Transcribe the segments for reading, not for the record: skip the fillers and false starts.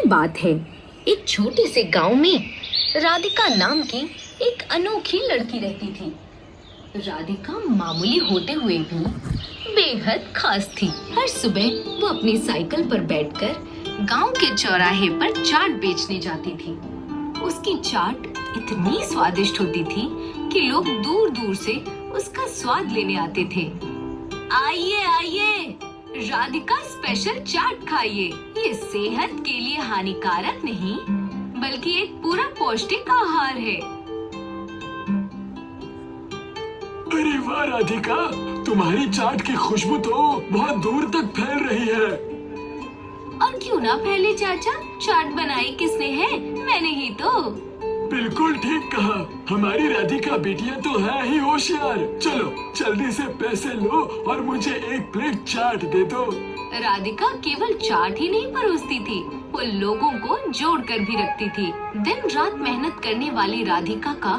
की बात है। एक छोटे से गांव में राधिका नाम की एक अनोखी लड़की रहती थी। राधिका मामूली होते हुए भी बेहद खास थी। हर सुबह वो अपनी साइकिल पर बैठकर गांव के चौराहे पर चाट बेचने जाती थी। उसकी चाट इतनी स्वादिष्ट होती थी कि लोग दूर दूर से उसका स्वाद लेने आते थे। आइए आइए, राधिका स्पेशल चाट खाइए। ये सेहत के लिए हानिकारक नहीं बल्कि एक पूरा पौष्टिक आहार है। अरे वाह राधिका, तुम्हारी चाट की खुशबू तो बहुत दूर तक फैल रही है। और क्यों ना फैले चाचा, चाट बनाई किसने है? मैंने ही तो। बिल्कुल ठीक कहा, हमारी राधिका बेटियां तो है ही होशियार। चलो जल्दी से पैसे लो और मुझे एक प्लेट चाट दे दो। राधिका केवल चाट ही नहीं परोसती थी, वो लोगों को जोड़ कर भी रखती थी। दिन रात मेहनत करने वाली राधिका का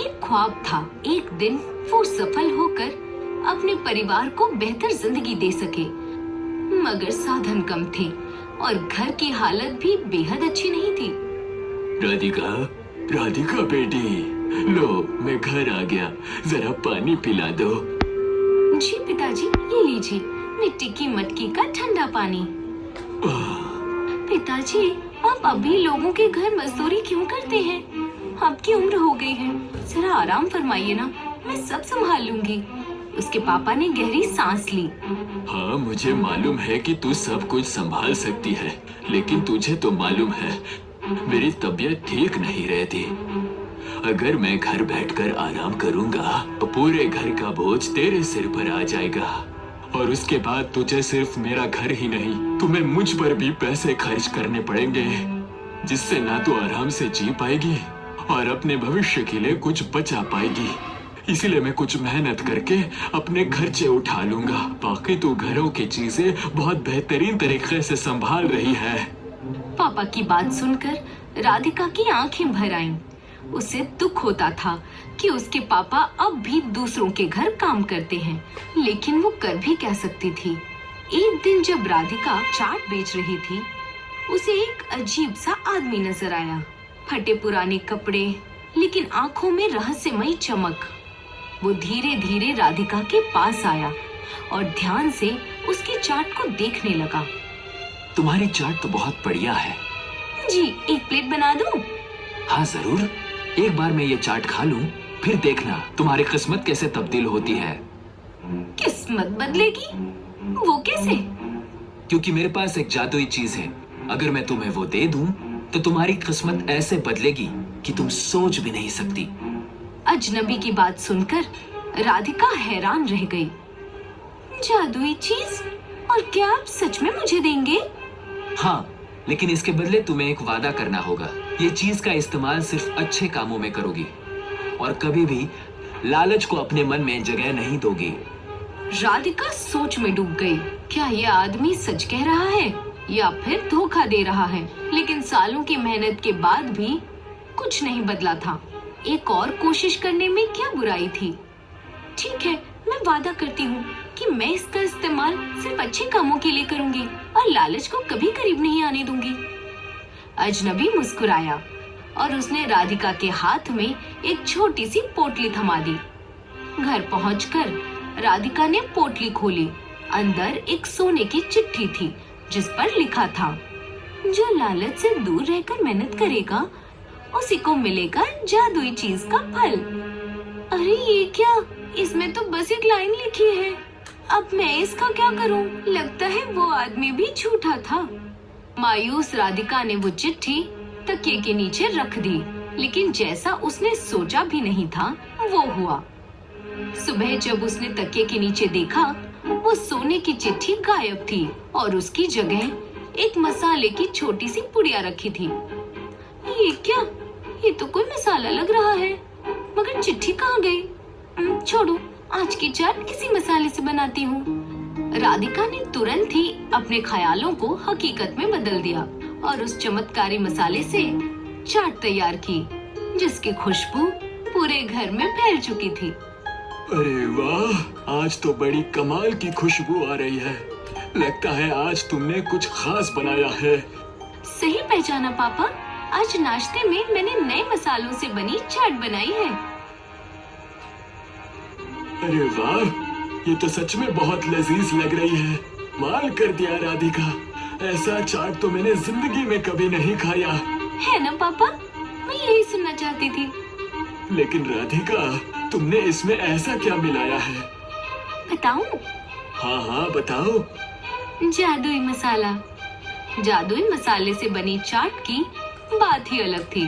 एक ख्वाब था, एक दिन वो सफल होकर अपने परिवार को बेहतर जिंदगी दे सके। मगर साधन कम थे और घर की हालत भी बेहद अच्छी नहीं थी। राधिका बेटी, लो मैं घर आ गया, जरा पानी पिला दो। जी पिताजी, ये लीजिए मिट्टी की मटकी का ठंडा पानी। पिताजी, आप अभी लोगों के घर मजदूरी क्यों करते हैं? आपकी उम्र हो गई है, जरा आराम फरमाइए ना, मैं सब संभाल लूंगी। उसके पापा ने गहरी सांस ली। हाँ, मुझे मालूम है कि तू सब कुछ संभाल सकती है, लेकिन तुझे तो मालूम है मेरी तबीयत ठीक नहीं रहती। अगर मैं घर बैठकर आराम करूंगा तो पूरे घर का बोझ तेरे सिर पर आ जाएगा और उसके बाद तुझे सिर्फ मेरा घर ही नहीं, तुम्हें मुझ पर भी पैसे खर्च करने पड़ेंगे, जिससे ना तू आराम से जी पाएगी और अपने भविष्य के लिए कुछ बचा पाएगी। इसीलिए मैं कुछ मेहनत करके अपने खर्चे उठा लूंगा। बाकी तू घरों की चीजें बहुत बेहतरीन तरीके से संभाल रही है। पापा की बात सुनकर राधिका की आंखें भर आईं। उसे दुख होता था कि उसके पापा अब भी दूसरों के घर काम करते हैं, लेकिन वो कर भी क्या सकती थी। एक दिन जब राधिका चाट बेच रही थी, उसे एक अजीब सा आदमी नजर आया। फटे पुराने कपड़े, लेकिन आंखों में रहस्यमयी चमक। वो धीरे धीरे राधिका के पास आया और ध्यान से उसकी चाट को देखने लगा। तुम्हारी चाट तो बहुत बढ़िया है। जी, एक प्लेट बना दूं? हाँ जरूर, एक बार मैं ये चाट खा लूं, फिर देखना तुम्हारी किस्मत कैसे तब्दील होती है। किस्मत बदलेगी? वो कैसे? क्योंकि मेरे पास एक जादुई चीज है, अगर मैं तुम्हें वो दे दूं तो तुम्हारी किस्मत ऐसे बदलेगी कि तुम सोच भी नहीं सकती। अजनबी की बात सुनकर राधिका हैरान रह गई। जादुई चीज? और क्या आप सच में मुझे देंगे? हाँ, लेकिन इसके बदले तुम्हें एक वादा करना होगा। ये चीज का इस्तेमाल सिर्फ अच्छे कामों में करोगी और कभी भी लालच को अपने मन में जगह नहीं दोगी। राधिका सोच में डूब गई। क्या ये आदमी सच कह रहा है या फिर धोखा दे रहा है? लेकिन सालों की मेहनत के बाद भी कुछ नहीं बदला था। एक और कोशिश करने में क्या बुराई थी? ठीक है, मैं वादा करती हूँ कि मैं इसका इस्तेमाल सिर्फ अच्छे कामों के लिए करूंगी और लालच को कभी करीब नहीं आने दूंगी। अजनबी मुस्कुराया और उसने राधिका के हाथ में एक छोटी सी पोटली थमा दी। घर पहुंचकर राधिका ने पोटली खोली। अंदर एक सोने की चिट्ठी थी जिस पर लिखा था, जो लालच से दूर रहकर मेहनत करेगा उसी को मिलेगा जादुई चीज का फल। अरे ये क्या, इसमें तो बस एक लाइन लिखी है। अब मैं इसका क्या करूं? लगता है वो आदमी भी झूठा था। मायूस राधिका ने वो चिट्ठी तकिए के नीचे रख दी, लेकिन जैसा उसने सोचा भी नहीं था वो हुआ। सुबह जब उसने तकिए के नीचे देखा, वो सोने की चिट्ठी गायब थी और उसकी जगह एक मसाले की छोटी सी पुड़िया रखी थी। ये क्या? ये तो कोई मसाला लग रहा है, मगर चिट्ठी कहाँ गई? छोड़ो, आज की चाट इसी मसाले से बनाती हूँ। राधिका ने तुरंत ही अपने ख्यालों को हकीकत में बदल दिया और उस चमत्कारी मसाले से चाट तैयार की, जिसकी खुशबू पूरे घर में फैल चुकी थी। अरे वाह, आज तो बड़ी कमाल की खुशबू आ रही है। लगता है आज तुमने कुछ खास बनाया है। सही पहचाना पापा। आज नाश्ते में मैंने नए मसालों से बनी चाट बनाई है। अरे वाह, ये तो सच में बहुत लजीज लग रही है। माल कर दिया राधिका, ऐसा चाट तो मैंने जिंदगी में कभी नहीं खाया। है ना पापा, मैं यही सुनना चाहती थी। लेकिन राधिका, तुमने इसमें ऐसा क्या मिलाया है? बताऊं? हाँ हाँ बताओ। जादुई मसाला। जादुई मसाले से बनी चाट की बात ही अलग थी।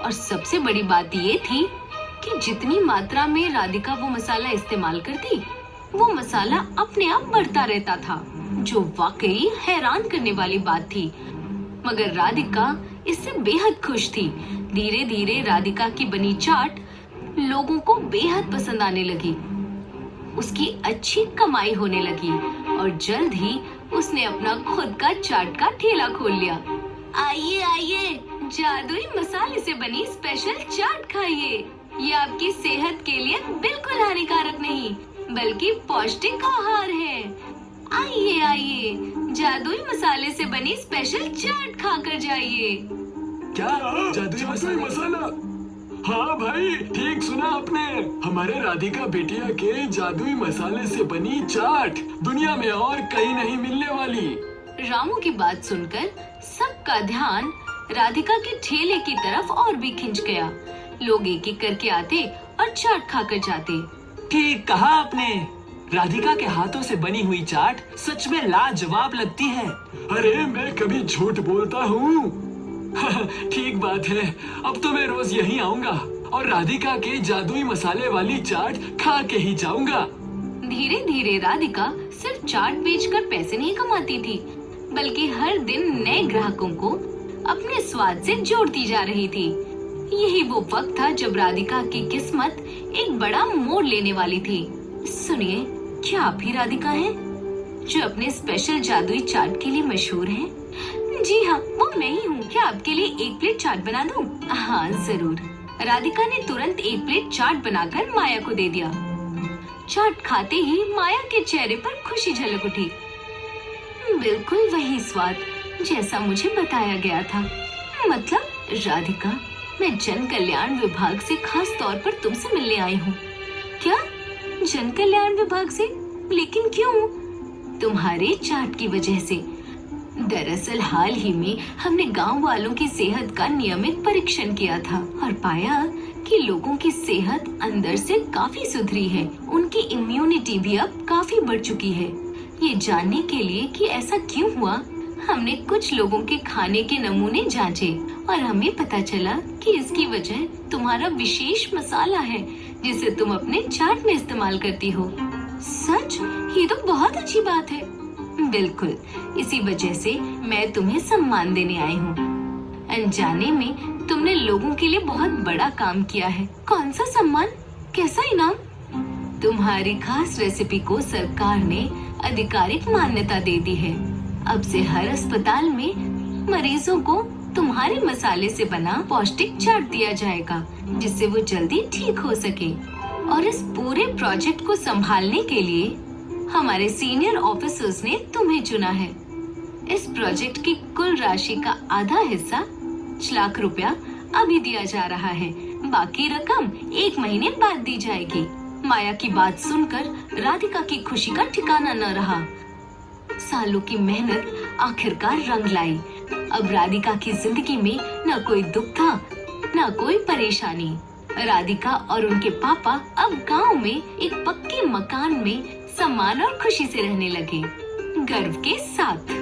और सबसे बड़ी बात ये थी कि जितनी मात्रा में राधिका वो मसाला इस्तेमाल करती, वो मसाला अपने आप बढ़ता रहता था, जो वाकई हैरान करने वाली बात थी। मगर राधिका इससे बेहद खुश थी। धीरे धीरे राधिका की बनी चाट लोगों को बेहद पसंद आने लगी। उसकी अच्छी कमाई होने लगी और जल्द ही उसने अपना खुद का चाट का ठेला खोल लिया। आइए आइए, जादुई मसाले से बनी स्पेशल चाट खाइए। ये आपकी सेहत के लिए बिल्कुल हानिकारक नहीं, बल्कि पौष्टिक आहार है। आइए आइए, जादुई मसाले से बनी स्पेशल चाट खाकर जाइए। क्या जादुई मसाला? हाँ भाई, ठीक सुना आपने। हमारे राधिका बिटिया के जादुई मसाले से बनी चाट दुनिया में और कहीं नहीं मिलने वाली। रामू की बात सुनकर सबका ध्यान राधिका के ठेले की तरफ और भी खिंच गया। लोग एक एक करके आते और चाट खाकर जाते। ठीक कहा आपने, राधिका के हाथों से बनी हुई चाट सच में लाजवाब लगती है। अरे मैं कभी झूठ बोलता हूँ? ठीक बात है, अब तो मैं रोज यहीं आऊंगा और राधिका के जादुई मसाले वाली चाट खा के ही जाऊंगा। धीरे धीरे राधिका सिर्फ चाट बेचकर पैसे नहीं कमाती थी, बल्कि हर दिन नए ग्राहकों को अपने स्वाद से जोड़ती जा रही थी। यही वो वक्त था जब राधिका की किस्मत एक बड़ा मोड़ लेने वाली थी। सुनिए, क्या आप ही राधिका हैं, जो अपने स्पेशल जादुई चाट के लिए मशहूर हैं? जी हाँ, वो मैं ही हूँ। क्या आपके लिए एक प्लेट चाट बना दूँ? हाँ जरूर। राधिका ने तुरंत एक प्लेट चाट बनाकर माया को दे दिया। चाट खाते ही माया के चेहरे पर खुशी झलक उठी। बिल्कुल वही स्वाद जैसा मुझे बताया गया था। मतलब राधिका, मैं जन कल्याण विभाग से खास तौर पर तुमसे मिलने आई हूँ। क्या? जन कल्याण विभाग से? लेकिन क्यों? तुम्हारे चाट की वजह से। दरअसल हाल ही में हमने गांव वालों की सेहत का नियमित परीक्षण किया था और पाया कि लोगों की सेहत अंदर से काफी सुधरी है। उनकी इम्यूनिटी भी अब काफी बढ़ चुकी है। ये जानने के लिए कि ऐसा क्यों हुआ, हमने कुछ लोगों के खाने के नमूने जांचे और हमें पता चला कि इसकी वजह तुम्हारा विशेष मसाला है, जिसे तुम अपने चाट में इस्तेमाल करती हो। सच? ये तो बहुत अच्छी बात है। बिल्कुल, इसी वजह से मैं तुम्हें सम्मान देने आई हूँ। अनजाने में तुमने लोगों के लिए बहुत बड़ा काम किया है। कौन सा सम्मान? कैसा इनाम? तुम्हारी खास रेसिपी को सरकार ने आधिकारिक मान्यता दे दी है। अब से हर अस्पताल में मरीजों को तुम्हारे मसाले से बना पौष्टिक चाट दिया जाएगा, जिससे वो जल्दी ठीक हो सके। और इस पूरे प्रोजेक्ट को संभालने के लिए हमारे सीनियर ऑफिसर्स ने तुम्हें चुना है। इस प्रोजेक्ट की कुल राशि का आधा हिस्सा 5 लाख रुपया अभी दिया जा रहा है। बाकी रकम 1 महीने बाद दी जाएगी। माया की बात सुनकर राधिका की खुशी का ठिकाना न रहा। सालों की मेहनत आखिरकार रंग लाई। अब राधिका की जिंदगी में न कोई दुख था, न कोई परेशानी। राधिका और उनके पापा अब गांव में एक पक्के मकान में सम्मान और खुशी से रहने लगे, गर्व के साथ।